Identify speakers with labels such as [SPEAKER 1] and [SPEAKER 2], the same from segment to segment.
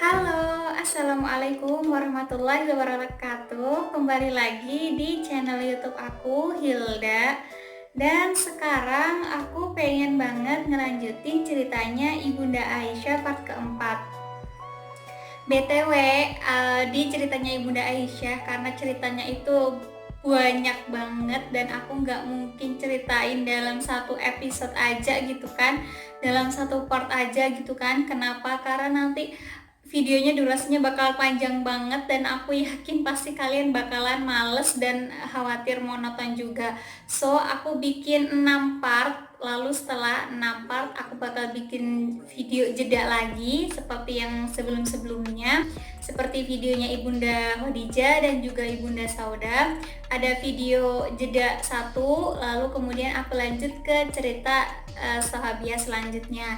[SPEAKER 1] Halo, Assalamualaikum warahmatullahi wabarakatuh. Kembali lagi di channel YouTube aku, Hilda. Dan sekarang aku pengen banget ngelanjutin ceritanya Ibunda Aisyah part keempat. BTW, di ceritanya Ibunda Aisyah, karena ceritanya itu banyak banget dan aku nggak mungkin ceritain dalam satu episode aja gitu kan, dalam satu part aja gitu kan. Kenapa? Karena nanti videonya durasinya bakal panjang banget dan aku yakin pasti kalian bakalan males dan khawatir monoton juga. So aku bikin 6 part, lalu setelah 6 part aku bakal bikin video jeda lagi seperti yang sebelum-sebelumnya, seperti videonya Ibunda Khadijah dan juga Ibunda Sauda. Ada video jeda satu, lalu kemudian aku lanjut ke cerita sahabiah selanjutnya.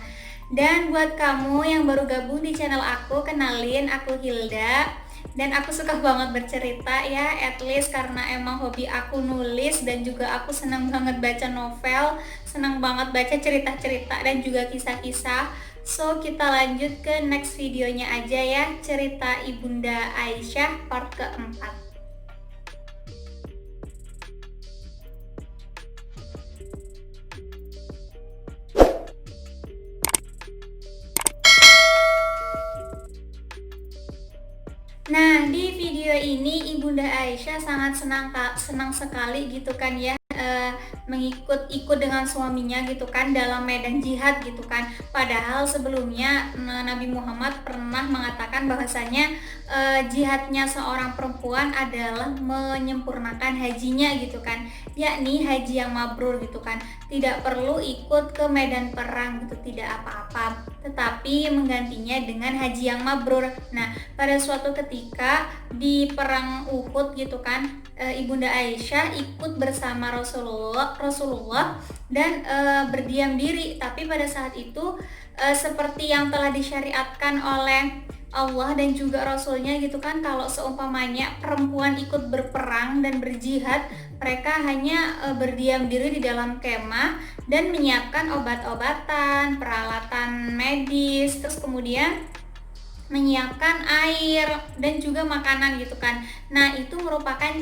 [SPEAKER 1] Dan buat kamu yang baru gabung di channel aku, kenalin, aku Hilda. Dan aku suka banget bercerita ya, at least karena emang hobi aku nulis dan juga aku senang banget baca novel, senang banget baca cerita-cerita dan juga kisah-kisah. So kita lanjut ke next videonya aja ya, cerita Ibunda Aisyah part keempat. Nah, di video ini Ibunda Aisyah sangat senang sekali gitu kan ya, ikut dengan suaminya gitu kan dalam medan jihad gitu kan. Padahal sebelumnya Nabi Muhammad pernah mengatakan bahwasanya jihadnya seorang perempuan adalah menyempurnakan hajinya gitu kan, yakni haji yang mabrur gitu kan. Tidak perlu ikut ke medan perang gitu, tidak apa-apa, tetapi menggantinya dengan haji yang mabrur. Nah, pada suatu ketika di perang Uhud gitu kan, Ibunda Aisyah ikut bersama Rasulullah dan berdiam diri. Tapi pada saat itu seperti yang telah disyariatkan oleh Allah dan juga Rasulnya gitu kan, kalau seumpamanya perempuan ikut berperang dan berjihad, mereka hanya berdiam diri di dalam kemah dan menyiapkan obat-obatan, peralatan medis, terus kemudian menyiapkan air dan juga makanan gitu kan. Nah, itu merupakan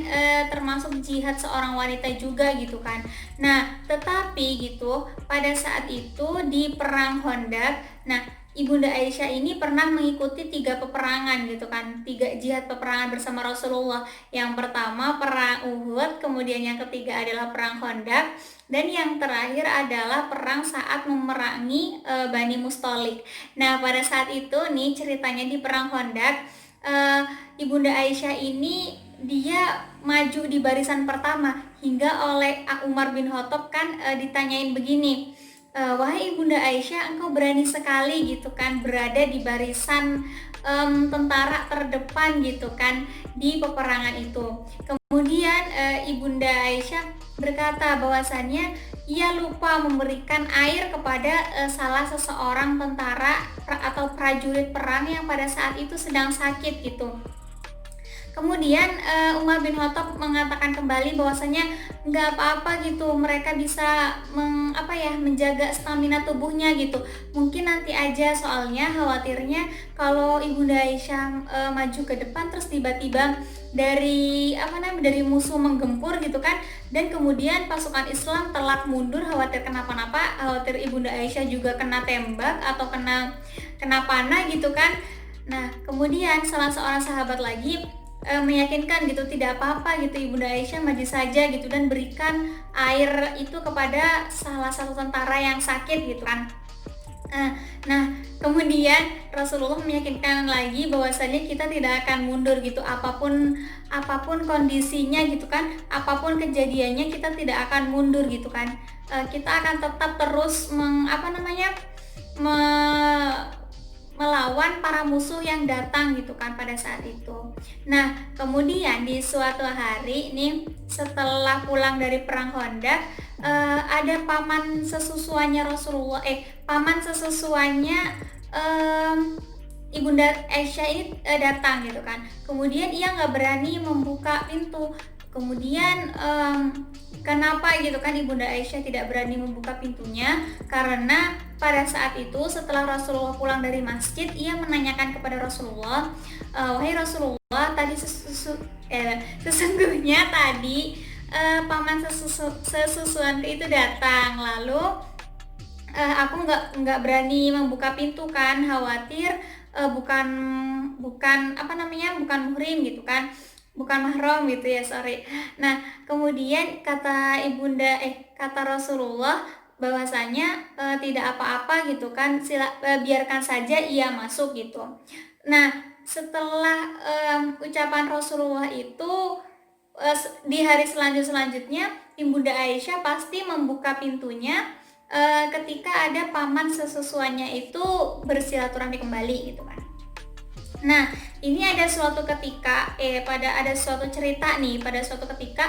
[SPEAKER 1] termasuk jihad seorang wanita juga gitu kan. Nah, tetapi gitu pada saat itu di perang Khandaq, nah Ibunda Aisyah ini pernah mengikuti 3 peperangan gitu kan, 3 jihad peperangan bersama Rasulullah. Yang pertama perang Uhud, kemudian yang ketiga adalah perang Khandaq, dan yang terakhir adalah perang saat memerangi Bani Mustalik. Nah, pada saat itu nih ceritanya di perang Khandaq, Ibunda Aisyah ini dia maju di barisan pertama hingga oleh Umar bin Khattab kan ditanyain begini, wahai Ibunda Aisyah, engkau berani sekali gitu kan berada di barisan tentara terdepan gitu kan di peperangan itu. Kemudian Ibunda Aisyah berkata bahwasannya ia lupa memberikan air kepada salah seseorang tentara atau prajurit perang yang pada saat itu sedang sakit gitu. Kemudian Umar bin Khattab mengatakan kembali bahwasanya nggak apa-apa gitu, mereka bisa menjaga stamina tubuhnya gitu. Mungkin nanti aja, soalnya khawatirnya kalau Ibunda Aisyah maju ke depan terus tiba-tiba dari musuh menggempur gitu kan, dan kemudian pasukan Islam telak mundur, khawatir kenapa-napa, khawatir Ibunda Aisyah juga kena tembak atau kena panah gitu kan. Nah, kemudian salah seorang sahabat lagi meyakinkan gitu, tidak apa-apa gitu, Ibunda Aisyah maju saja gitu dan berikan air itu kepada salah satu tentara yang sakit gitu kan. Nah, kemudian Rasulullah meyakinkan lagi bahwasanya kita tidak akan mundur gitu, apapun kondisinya gitu kan, apapun kejadiannya kita tidak akan mundur gitu kan. Kita akan tetap terus melawan para musuh yang datang gitu kan pada saat itu. Nah, kemudian di suatu hari nih setelah pulang dari perang Khandaq, ada paman sesusuannya Ibunda Aisyah ini datang gitu kan. Kemudian ia nggak berani membuka pintu. Kemudian kenapa gitu kan Ibunda Aisyah tidak berani membuka pintunya? Karena pada saat itu setelah Rasulullah pulang dari masjid, ia menanyakan kepada Rasulullah, wahai Rasulullah, tadi sesungguhnya tadi paman sesusuanku itu datang, lalu aku nggak berani membuka pintu kan, khawatir bukan bukan muhrim gitu kan, bukan mahram gitu ya, sorry. Nah, kemudian kata Rasulullah bahwasanya tidak apa-apa gitu kan, biarkan saja ia masuk gitu. Nah, setelah ucapan Rasulullah itu, di hari selanjutnya Ibunda Aisyah pasti membuka pintunya ketika ada paman sesusuannya itu bersilaturahmi kembali gitu kan. Nah, ini ada suatu cerita nih, pada suatu ketika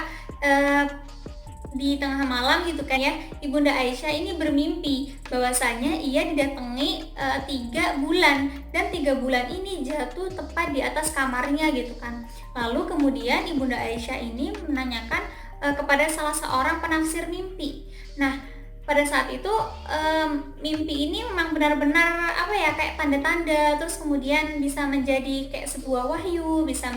[SPEAKER 1] di tengah malam gitu kan ya, Ibunda Aisyah ini bermimpi bahwasanya ia didatangi 3 bulan, dan 3 bulan ini jatuh tepat di atas kamarnya gitu kan. Lalu kemudian Ibunda Aisyah ini menanyakan kepada salah seorang penafsir mimpi. Nah, pada saat itu mimpi ini memang benar-benar kayak tanda-tanda, terus kemudian bisa menjadi kayak sebuah wahyu, bisa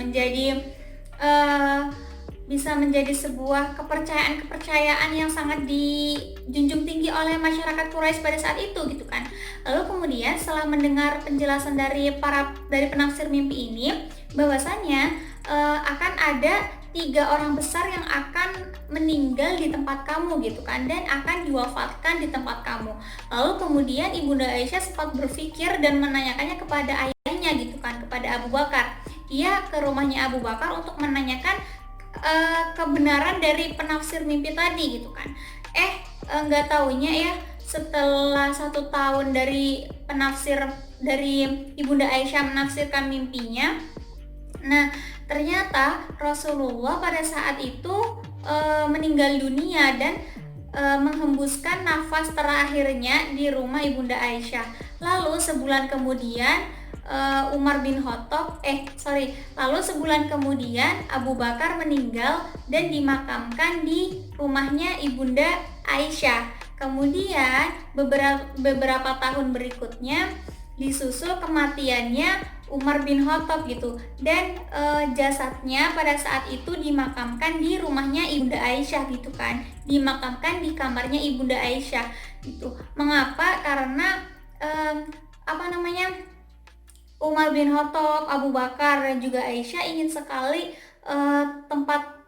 [SPEAKER 1] menjadi sebuah kepercayaan yang sangat dijunjung tinggi oleh masyarakat Quraisy pada saat itu gitu kan. Lalu kemudian setelah mendengar penjelasan dari penafsir mimpi ini, bahwasanya akan ada 3 orang besar yang akan meninggal di tempat kamu gitu kan, dan akan diwafatkan di tempat kamu. Lalu kemudian Ibunda Aisyah sempat berpikir dan menanyakannya kepada ayahnya gitu kan, kepada Abu Bakar. Ia ke rumahnya Abu Bakar untuk menanyakan kebenaran dari penafsir mimpi tadi gitu kan. Nggak taunya ya, setelah 1 tahun dari Ibunda Aisyah menafsirkan mimpinya, nah ternyata Rasulullah pada saat itu meninggal dunia dan menghembuskan nafas terakhirnya di rumah Ibunda Aisyah. Lalu sebulan kemudian sebulan kemudian Abu Bakar meninggal dan dimakamkan di rumahnya Ibunda Aisyah. Kemudian beberapa tahun berikutnya disusul kematiannya Umar bin Khattab gitu, dan jasadnya pada saat itu dimakamkan di rumahnya Ibunda Aisyah gitu kan, dimakamkan di kamarnya Ibunda Aisyah gitu. Mengapa? Karena Umar bin Khattab, Abu Bakar dan juga Aisyah ingin sekali tempat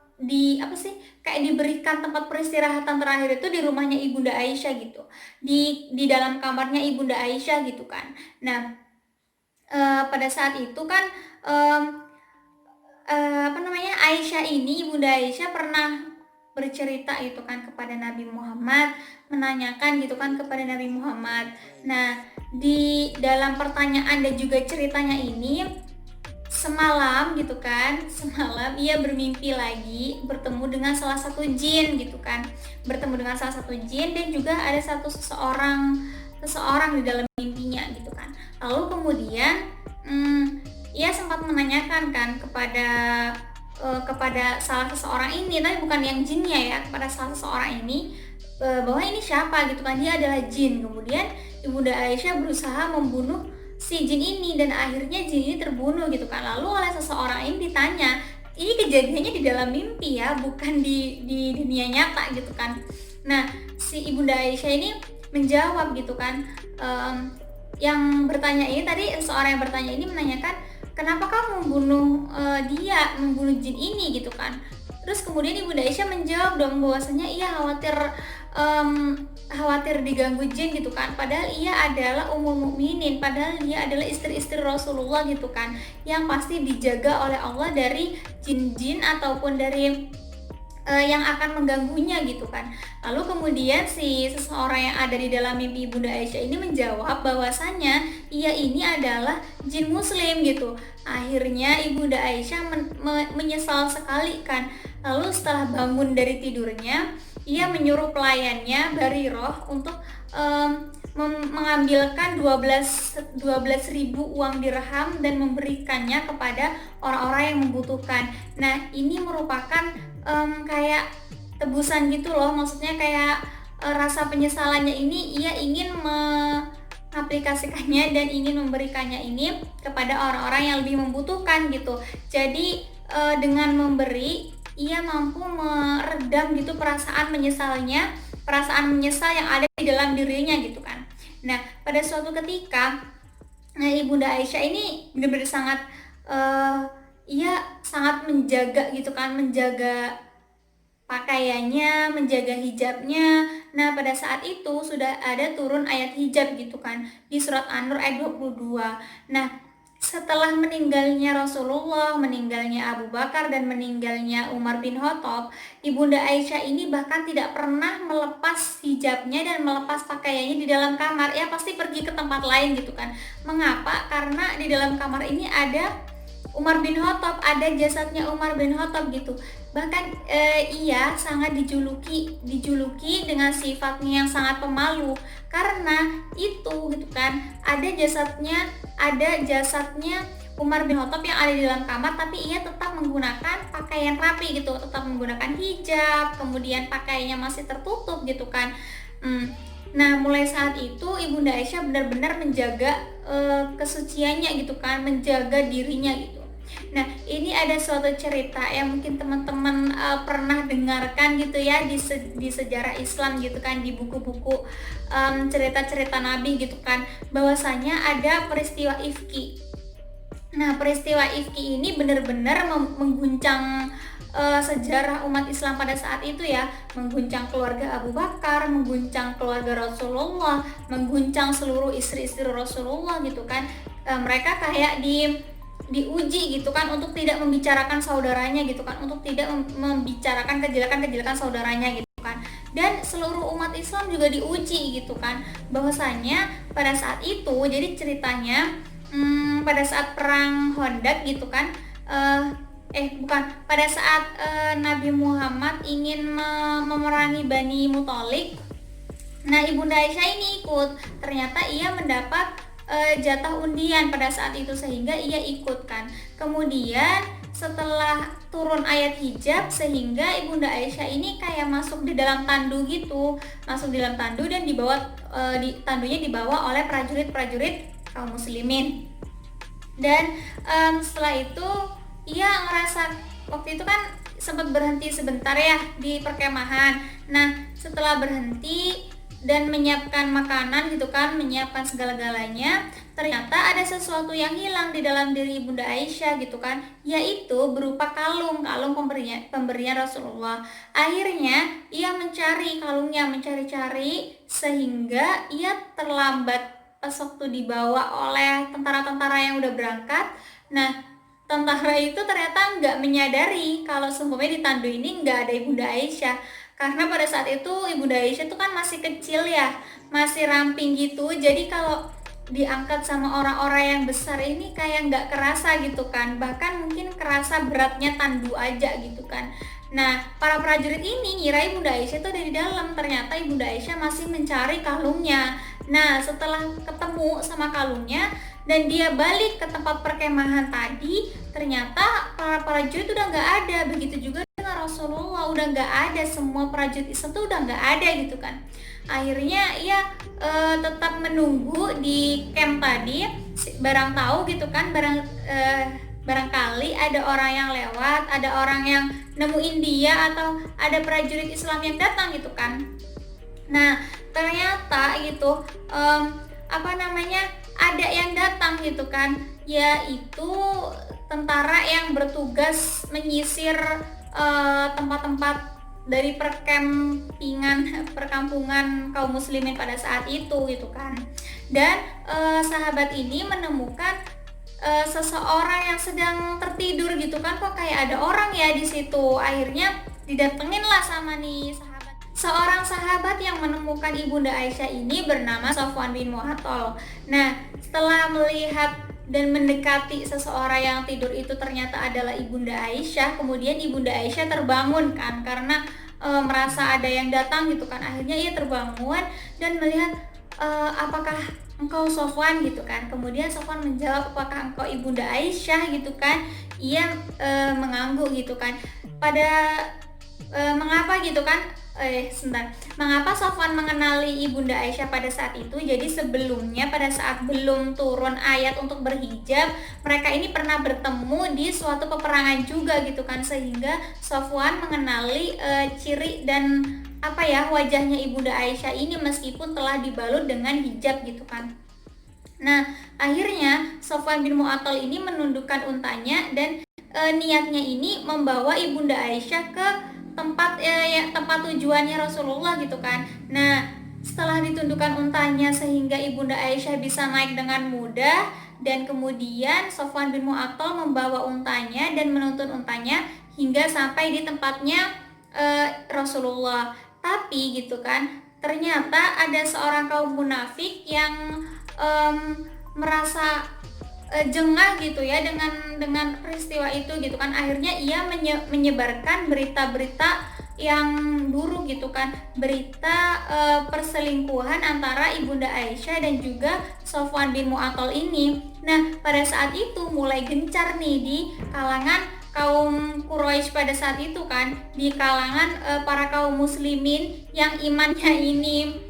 [SPEAKER 1] diberikan tempat peristirahatan terakhir itu di rumahnya Ibunda Aisyah gitu, di dalam kamarnya Ibunda Aisyah gitu kan. Nah, pada saat itu kan Ibunda Aisyah pernah bercerita itu kan kepada Nabi Muhammad, menanyakan gitu kan kepada Nabi Muhammad. Nah, di dalam pertanyaan dan juga ceritanya ini, semalam ia bermimpi lagi bertemu dengan salah satu jin gitu kan, dan juga ada seseorang di dalam mimpinya gitu kan. Lalu kemudian ia sempat menanyakan kan kepada salah seseorang ini, tapi bukan yang jinnya ya, kepada salah seseorang ini bahwa ini siapa gitu kan, dia adalah jin. Kemudian Ibunda Aisyah berusaha membunuh si jin ini, dan akhirnya jin ini terbunuh gitu kan. Lalu oleh seseorang ini ditanya, ini kejadiannya di dalam mimpi ya, bukan di dunia nyata gitu kan. Nah, si Ibunda Aisyah ini menjawab gitu kan, yang bertanya ini tadi, seorang yang bertanya ini menanyakan, kenapa kamu membunuh jin ini gitu kan. Terus kemudian Ibunda Aisyah menjawab dong bahwasanya ia khawatir diganggu jin gitu kan, padahal ia adalah Ummul Mukminin, padahal dia adalah istri-istri Rasulullah gitu kan, yang pasti dijaga oleh Allah dari jin-jin ataupun dari yang akan mengganggunya gitu kan. Lalu kemudian si seseorang yang ada di dalam mimpi Ibunda Aisyah ini menjawab bahwasanya ia ini adalah jin muslim gitu. Akhirnya Ibunda Aisyah menyesal sekali kan. Lalu setelah bangun dari tidurnya, ia menyuruh pelayannya Barirah untuk mengambilkan 12.000 uang dirham dan memberikannya kepada orang-orang yang membutuhkan. Nah, ini merupakan kayak tebusan gitu loh, maksudnya kayak rasa penyesalannya ini ia ingin mengaplikasikannya dan ingin memberikannya ini kepada orang-orang yang lebih membutuhkan gitu. Jadi dengan memberi ia mampu meredam gitu perasaan menyesalnya, perasaan menyesal yang ada di dalam dirinya gitu kan. Nah, pada suatu ketika Ibunda Aisyah ini benar-benar sangat ia sangat menjaga gitu kan, menjaga pakaiannya, menjaga hijabnya. Nah, pada saat itu sudah ada turun ayat hijab gitu kan di surat An-Nur ayat 22. Nah, setelah meninggalnya Rasulullah, meninggalnya Abu Bakar dan meninggalnya Umar bin Khattab, Ibunda Aisyah ini bahkan tidak pernah melepas hijabnya dan melepas pakaiannya di dalam kamar. Ya pasti pergi ke tempat lain gitu kan. Mengapa? Karena di dalam kamar ini ada Umar bin Khattab, ada jasadnya Umar bin Khattab gitu. Bahkan ia sangat dijuluki dengan sifatnya yang sangat pemalu karena itu gitu kan. Ada jasadnya Umar bin Khattab yang ada di dalam kamar, tapi ia tetap menggunakan pakaian rapi gitu, tetap menggunakan hijab, kemudian pakaiannya masih tertutup gitu kan. Nah, mulai saat itu Ibunda Aisyah benar-benar menjaga kesuciannya gitu kan, menjaga dirinya gitu. Nah, ini ada suatu cerita yang mungkin teman-teman pernah dengarkan gitu ya di sejarah Islam gitu kan, di buku-buku cerita-cerita Nabi gitu kan, bahwasanya ada peristiwa Ifki. Nah, peristiwa Ifki ini benar-benar mengguncang sejarah umat Islam pada saat itu ya, mengguncang keluarga Abu Bakar, mengguncang keluarga Rasulullah, mengguncang seluruh istri-istri Rasulullah gitu kan. Mereka kayak diuji gitu kan untuk tidak membicarakan saudaranya gitu kan, untuk tidak membicarakan kejelekan-kejelekan saudaranya gitu kan. Dan seluruh umat Islam juga diuji gitu kan, bahwasanya pada saat itu jadi ceritanya pada saat perang Khandaq gitu kan, pada saat Nabi Muhammad ingin memerangi Bani Muthalib. Nah, Ibunda Aisyah ini ikut, ternyata ia mendapat jatah undian pada saat itu sehingga ia ikut kan. Kemudian setelah turun ayat hijab sehingga Ibunda Aisyah ini kayak masuk di dalam tandu gitu, masuk di dalam tandu dan tandunya dibawa oleh prajurit-prajurit kaum muslimin. Dan setelah itu ia ngerasa, waktu itu kan sempat berhenti sebentar ya di perkemahan. Nah, setelah berhenti dan menyiapkan makanan gitu kan, menyiapkan segala-galanya, ternyata ada sesuatu yang hilang di dalam diri Ibunda Aisyah gitu kan, yaitu berupa kalung pemberian Rasulullah. Akhirnya ia mencari kalungnya, mencari-cari sehingga ia terlambat pas waktu dibawa oleh tentara-tentara yang udah berangkat. Nah, tentara itu ternyata nggak menyadari kalau sesungguhnya di tandu ini nggak ada Ibunda Aisyah. Karena pada saat itu Ibunda Aisyah itu kan masih kecil ya, masih ramping gitu. Jadi kalau diangkat sama orang-orang yang besar ini kayak nggak kerasa gitu kan. Bahkan mungkin kerasa beratnya tandu aja gitu kan. Nah, para prajurit ini ngira Ibunda Aisyah itu ada di dalam. Ternyata Ibunda Aisyah masih mencari kalungnya. Nah, setelah ketemu sama kalungnya dan dia balik ke tempat perkemahan tadi, ternyata para prajurit udah nggak ada. Begitu juga Rasulullah, udah nggak ada, semua prajurit Islam tuh udah nggak ada gitu kan. Akhirnya ia tetap menunggu di camp tadi, barang tahu gitu kan, barangkali ada orang yang lewat, ada orang yang nemuin dia, atau ada prajurit Islam yang datang gitu kan. Nah, ternyata gitu ada yang datang gitu kan, yaitu tentara yang bertugas menyisir tempat-tempat dari perkampungan kaum muslimin pada saat itu gitu kan. Dan sahabat ini menemukan seseorang yang sedang tertidur gitu kan, kok kayak ada orang ya di situ. Akhirnya didatengin lah sama nih seorang sahabat yang menemukan Ibunda Aisyah ini bernama Safwan bin Mu'attal. Nah, setelah melihat dan mendekati seseorang yang tidur itu ternyata adalah Ibunda Aisyah, kemudian Ibunda Aisyah terbangun kan karena merasa ada yang datang gitu kan. Akhirnya ia terbangun dan melihat, apakah engkau Safwan gitu kan. Kemudian Safwan menjawab, apakah engkau Ibunda Aisyah gitu kan. Ia mengangguk gitu kan. Pada Mengapa gitu kan? Sebentar. Mengapa Sofwan mengenali Ibunda Aisyah pada saat itu? Jadi sebelumnya pada saat belum turun ayat untuk berhijab, mereka ini pernah bertemu di suatu peperangan juga gitu kan, sehingga Sofwan mengenali ciri dan wajahnya Ibunda Aisyah ini meskipun telah dibalut dengan hijab gitu kan. Nah, akhirnya Sofwan bin Mu'attal ini menundukkan untanya dan niatnya ini membawa Ibunda Aisyah ke tempat tujuannya Rasulullah gitu kan. Nah, setelah ditundukkan untanya sehingga Ibunda Aisyah bisa naik dengan mudah, dan kemudian Sofwan bin Mu'attal membawa untanya dan menuntun untanya hingga sampai di tempatnya Rasulullah. Tapi gitu kan, ternyata ada seorang kaum munafik yang merasa jengah gitu ya dengan peristiwa itu gitu kan. Akhirnya ia menyebarkan berita-berita yang buruk gitu kan, berita perselingkuhan antara Ibunda Aisyah dan juga Sofwan bin Mu'attal ini. Nah, pada saat itu mulai gencar nih di kalangan kaum Quraisy pada saat itu kan, di kalangan para kaum muslimin yang imannya ini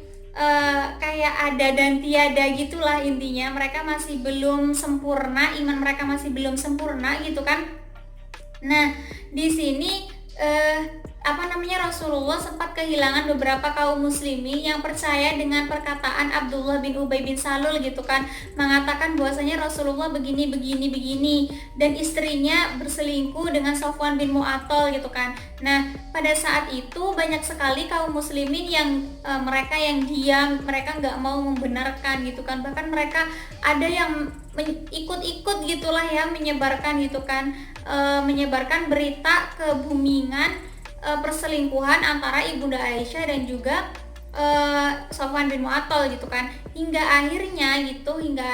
[SPEAKER 1] kayak ada dan tiada gitulah, intinya mereka masih belum sempurna, iman mereka masih belum sempurna gitu kan. Nah, di sini Rasulullah sempat kehilangan beberapa kaum muslimin yang percaya dengan perkataan Abdullah bin Ubay bin Salul gitu kan, mengatakan bahwasanya Rasulullah begini dan istrinya berselingkuh dengan Sofwan bin Mu'attal gitu kan. Nah, pada saat itu banyak sekali kaum muslimin yang mereka yang diam, mereka nggak mau membenarkan gitu kan, bahkan mereka ada yang ikut-ikut gitulah ya, menyebarkan gitu kan, menyebarkan berita kebumingan perselingkuhan antara Ibunda Aisyah dan juga Sofwan bin Mu'attal gitu kan, hingga akhirnya Ibunda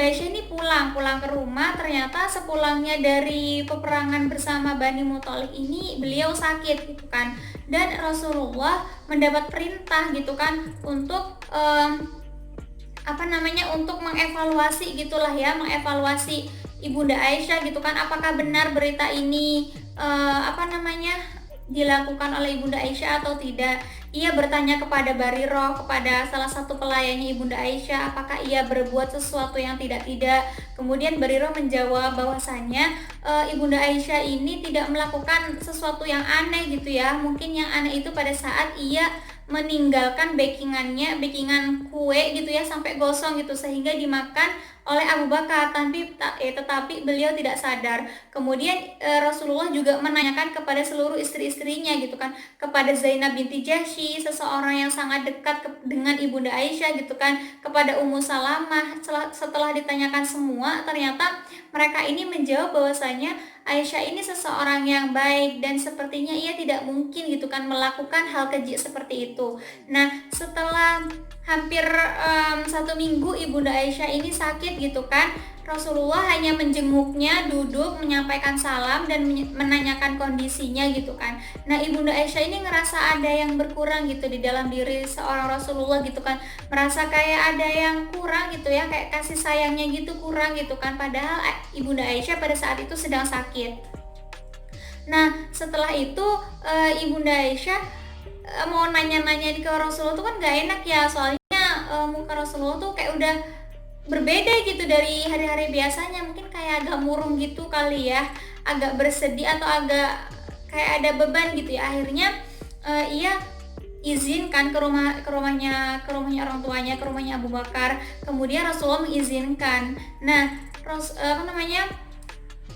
[SPEAKER 1] Aisyah ini pulang ke rumah. Ternyata sepulangnya dari peperangan bersama Bani Muthalib ini beliau sakit gitu kan, dan Rasulullah mendapat perintah gitu kan untuk untuk mengevaluasi gitulah ya, mengevaluasi Ibunda Aisyah gitu kan, apakah benar berita ini dilakukan oleh Ibunda Aisyah atau tidak. Ia bertanya kepada Bariroh, kepada salah satu pelayannya Ibunda Aisyah, apakah ia berbuat sesuatu yang tidak. Kemudian Bariroh menjawab bahwasanya Ibunda Aisyah ini tidak melakukan sesuatu yang aneh gitu ya. Mungkin yang aneh itu pada saat ia meninggalkan baking kue gitu ya sampai gosong gitu, sehingga dimakan oleh Abu Bakar, tetapi beliau tidak sadar. Kemudian Rasulullah juga menanyakan kepada seluruh istri-istrinya gitu kan, kepada Zainab binti Jahsy, seseorang yang sangat dekat dengan Ibunda Aisyah gitu kan, kepada Ummu Salamah. Setelah ditanyakan semua, ternyata mereka ini menjawab bahwasanya Aisyah ini seseorang yang baik dan sepertinya ia tidak mungkin gitu kan melakukan hal keji seperti itu. Nah, setelah hampir 1 minggu Ibunda Aisyah ini sakit gitu kan, Rasulullah hanya menjenguknya, duduk, menyampaikan salam dan menanyakan kondisinya gitu kan. Nah, Ibunda Aisyah ini ngerasa ada yang berkurang gitu di dalam diri seorang Rasulullah gitu kan, merasa kayak ada yang kurang gitu ya, kayak kasih sayangnya gitu kurang gitu kan, padahal Ibunda Aisyah pada saat itu sedang sakit. Nah, setelah itu Ibunda Aisyah mau nanya-nanya ke Rasulullah tuh kan gak enak ya, soalnya muka Rasulullah tuh kayak udah berbeda gitu dari hari-hari biasanya, mungkin kayak agak murung gitu kali ya, agak bersedih atau agak kayak ada beban gitu ya. Akhirnya ia izinkan ke rumahnya orang tuanya, ke rumahnya Abu Bakar. Kemudian Rasulullah mengizinkan. Nah,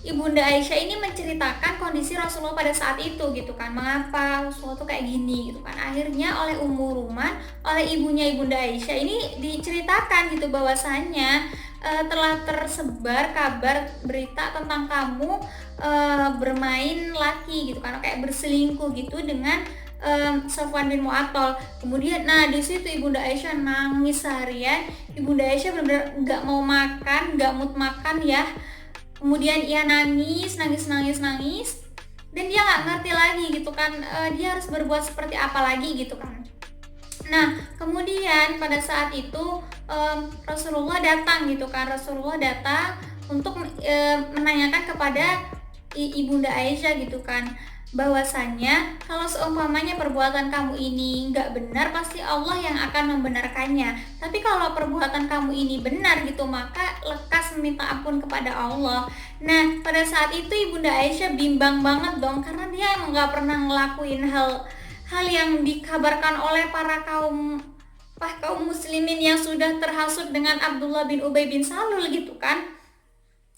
[SPEAKER 1] Ibunda Aisyah ini menceritakan kondisi Rasulullah pada saat itu gitu kan, mengapa Rasulullah tuh kayak gini gitu kan. Akhirnya oleh Ummu Ruman, oleh ibunya Ibunda Aisyah ini diceritakan gitu bahwasanya telah tersebar kabar berita tentang kamu bermain laki gitu kan, kayak berselingkuh gitu dengan Sofwan bin Mu'attal. Kemudian di situ Ibunda Aisyah nangis seharian. Ibunda Aisyah benar-benar nggak mau makan, nggak mood makan ya. Kemudian ia nangis dan dia nggak ngerti lagi gitu kan, dia harus berbuat seperti apa lagi gitu kan. Nah, kemudian pada saat itu Rasulullah datang gitu kan, Rasulullah datang untuk menanyakan kepada Ibunda Aisyah gitu kan, bahwasanya kalau seumpamanya perbuatan kamu ini nggak benar, pasti Allah yang akan membenarkannya. Tapi kalau perbuatan kamu ini benar gitu, maka lekas meminta ampun kepada Allah. Nah, pada saat itu Ibunda Aisyah bimbang banget dong, karena dia emang nggak pernah ngelakuin hal yang dikabarkan oleh para kaum muslimin yang sudah terhasut dengan Abdullah bin Ubay bin Salul gitu kan.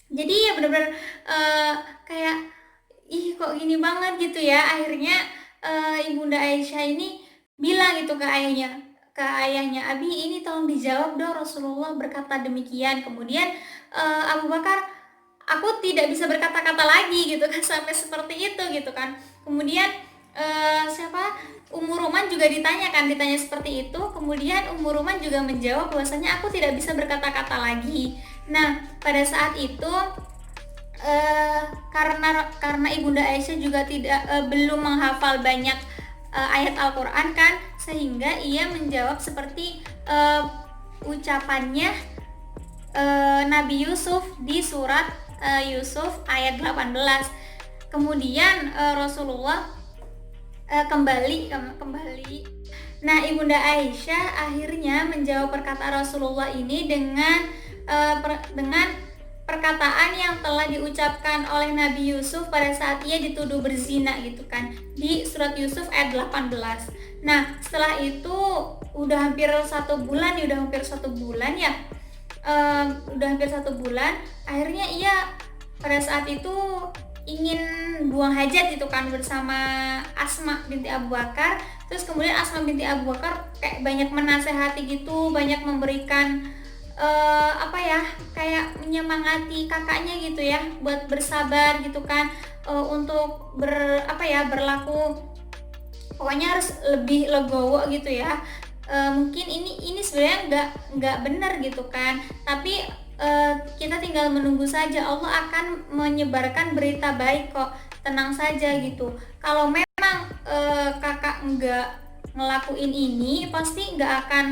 [SPEAKER 1] Jadi ya benar-benar kayak ih kok gini banget gitu ya. Akhirnya Ibunda Aisyah ini bilang gitu ke ayahnya, Abi ini tolong dijawab dong, Rasulullah berkata demikian. Kemudian Abu Bakar, aku tidak bisa berkata-kata lagi gitu kan, sampai seperti itu gitu kan. Kemudian Ummu Ruman juga ditanya seperti itu. Kemudian Ummu Ruman juga menjawab bahwasanya aku tidak bisa berkata-kata lagi. Nah, pada saat itu karena Ibunda Aisyah juga belum menghafal banyak ayat Al-Qur'an kan, sehingga ia menjawab seperti ucapannya Nabi Yusuf di surat Yusuf ayat 18. Kemudian Rasulullah kembali. Nah, Ibunda Aisyah akhirnya menjawab perkataan Rasulullah ini dengan perkataan yang telah diucapkan oleh Nabi Yusuf pada saat ia dituduh berzina gitu kan, di surat Yusuf ayat 18. Nah, setelah itu udah hampir satu bulan ya, udah hampir satu bulan, akhirnya ia pada saat itu ingin buang hajat gitu kan bersama Asma binti Abu Bakar. Terus kemudian Asma binti Abu Bakar kayak banyak menasehati gitu, banyak memberikan kayak menyemangati kakaknya gitu ya, buat bersabar gitu kan, untuk berlaku pokoknya harus lebih legowo gitu ya. Mungkin ini sebenarnya nggak benar gitu kan, tapi kita tinggal menunggu saja, Allah akan menyebarkan berita baik kok, tenang saja gitu. Kalau memang kakak nggak ngelakuin ini, pasti nggak akan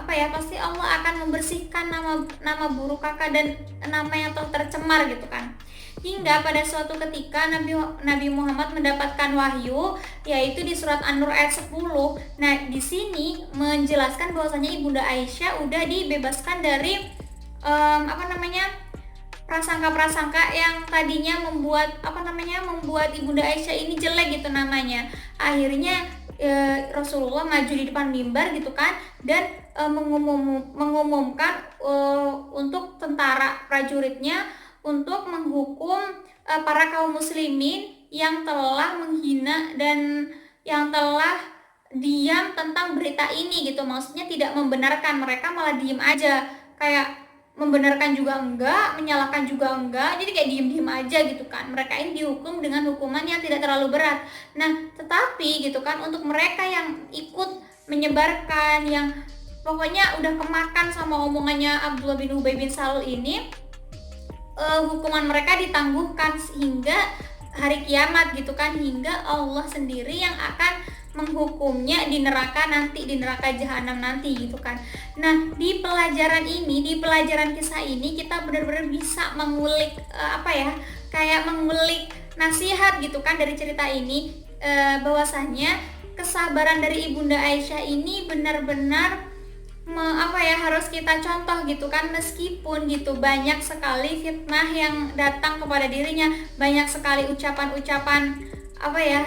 [SPEAKER 1] pasti Allah akan membersihkan nama buruk kakak dan nama yang telah tercemar gitu kan. Hingga pada suatu ketika Nabi Muhammad mendapatkan wahyu, yaitu di surat An-Nur ayat 10. Nah, di sini menjelaskan bahwasanya Ibunda Aisyah udah dibebaskan dari prasangka-prasangka yang tadinya membuat Ibunda Aisyah ini jelek gitu namanya. Akhirnya Rasulullah maju di depan mimbar gitu kan, dan mengumumkan untuk tentara prajuritnya untuk menghukum para kaum muslimin yang telah menghina dan yang telah diam tentang berita ini gitu. Maksudnya tidak membenarkan, mereka malah diem aja, kayak membenarkan juga enggak, menyalahkan juga enggak, jadi kayak diem-diem aja gitu kan. Mereka ini dihukum dengan hukuman yang tidak terlalu berat. Nah, tetapi gitu kan, untuk mereka yang ikut menyebarkan, yang pokoknya udah kemakan sama omongannya Abdullah bin Ubay bin Salul ini, hukuman mereka ditangguhkan hingga hari kiamat gitu kan, hingga Allah sendiri yang akan menghukumnya di neraka jahanam nanti gitu kan. Nah, di pelajaran kisah ini kita benar-benar bisa mengulik mengulik nasihat gitu kan dari cerita ini, bahwasanya kesabaran dari Ibunda Aisyah ini benar-benar harus kita contoh gitu kan. Meskipun gitu banyak sekali fitnah yang datang kepada dirinya, banyak sekali ucapan-ucapan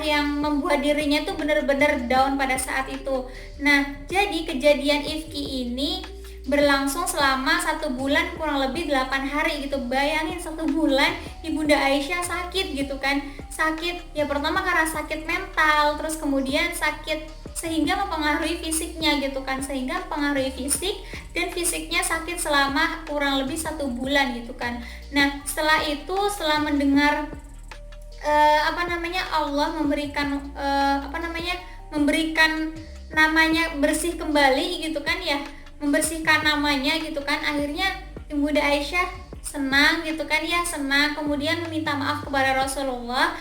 [SPEAKER 1] yang membuat dirinya tuh benar-benar down pada saat itu. Nah, jadi kejadian ifki ini berlangsung selama 1 bulan kurang lebih 8 hari gitu. Bayangin 1 bulan Ibunda Aisyah sakit gitu kan. Sakit ya, pertama karena sakit mental, terus kemudian sakit sehingga mempengaruhi fisiknya gitu kan, sehingga mempengaruhi fisik dan fisiknya sakit selama kurang lebih 1 bulan gitu kan. Nah, setelah itu, setelah mendengar Allah memberikan namanya bersih kembali gitu kan ya, membersihkan namanya gitu kan. Akhirnya Ibunda Aisyah senang gitu kan ya, kemudian meminta maaf kepada Rasulullah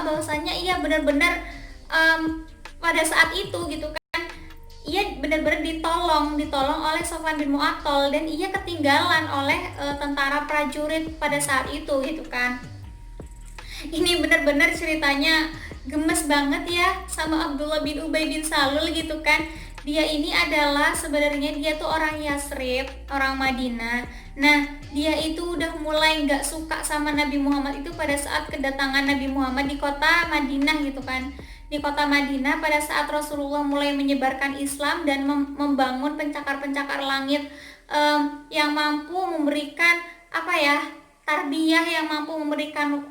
[SPEAKER 1] bahwasanya ia benar-benar pada saat itu gitu kan, ia benar-benar ditolong oleh Sofwan bin Mu'attal, dan ia ketinggalan oleh tentara prajurit pada saat itu gitu kan. Ini benar-benar ceritanya gemes banget ya sama Abdullah bin Ubay bin Salul gitu kan. Dia ini adalah sebenarnya dia tuh orang Yasrib, orang Madinah. Nah, dia itu udah mulai nggak suka sama Nabi Muhammad itu pada saat kedatangan Nabi Muhammad di kota Madinah gitu kan. Di kota Madinah pada saat Rasulullah mulai menyebarkan Islam dan membangun pencakar-pencakar langit yang mampu memberikan apa ya, tarbiyah, yang mampu memberikan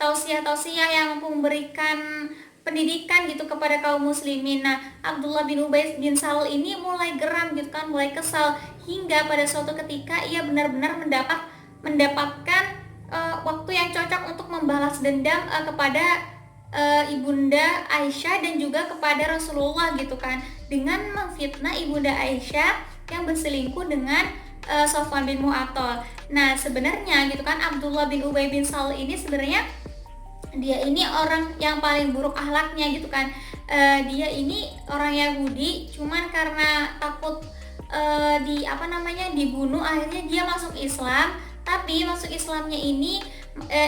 [SPEAKER 1] tausiah-tausiah, yang mampu memberikan pendidikan gitu kepada kaum muslimin. Nah, Abdullah bin Ubay bin Salul ini mulai geram gitu kan, mulai kesal, hingga pada suatu ketika ia benar-benar mendapatkan waktu yang cocok untuk membalas dendam kepada ibunda Aisyah dan juga kepada Rasulullah gitu kan, dengan memfitnah ibunda Aisyah yang berselingkuh dengan Sofwan bin Mu'attal. Nah, sebenarnya gitu kan, Abdullah bin Ubay bin Salul ini sebenarnya dia ini orang yang paling buruk akhlaknya gitu kan. Dia ini orang Yahudi, cuman karena takut dibunuh, akhirnya dia masuk Islam. Tapi masuk Islamnya ini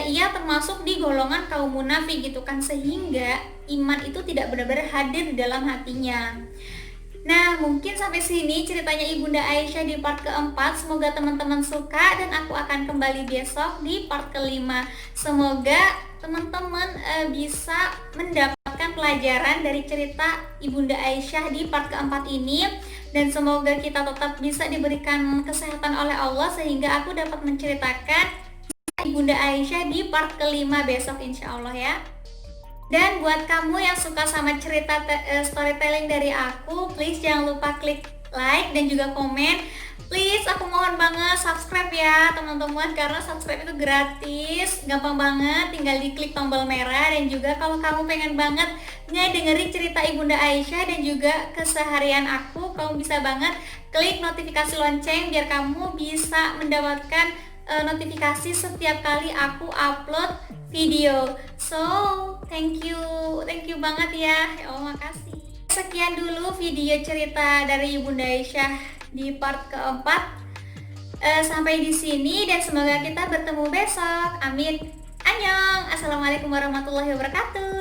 [SPEAKER 1] ia termasuk di golongan kaum munafik gitu kan, sehingga iman itu tidak benar-benar hadir di dalam hatinya. Nah, mungkin sampai sini ceritanya Ibunda Aisyah di part keempat. Semoga teman-teman suka dan aku akan kembali besok di part kelima. Semoga teman-teman bisa mendapatkan pelajaran dari cerita Ibunda Aisyah di part keempat ini, dan semoga kita tetap bisa diberikan kesehatan oleh Allah sehingga aku dapat menceritakan Ibunda Aisyah di part kelima besok insya Allah ya. Dan buat kamu yang suka sama cerita storytelling dari aku, please jangan lupa klik like dan juga komen. Please, aku mohon banget subscribe ya teman-teman, karena subscribe itu gratis, gampang banget, tinggal diklik tombol merah. Dan juga kalau kamu pengen banget dengerin cerita Ibunda Aisyah dan juga keseharian aku, kamu bisa banget klik notifikasi lonceng biar kamu bisa mendapatkan notifikasi setiap kali aku upload video. So, thank you banget ya. Ya Allah, makasih. Sekian dulu video cerita dari Ibunda Aisyah di part keempat. Sampai di sini dan semoga kita bertemu besok. Amin. Annyeong. Assalamualaikum warahmatullahi wabarakatuh.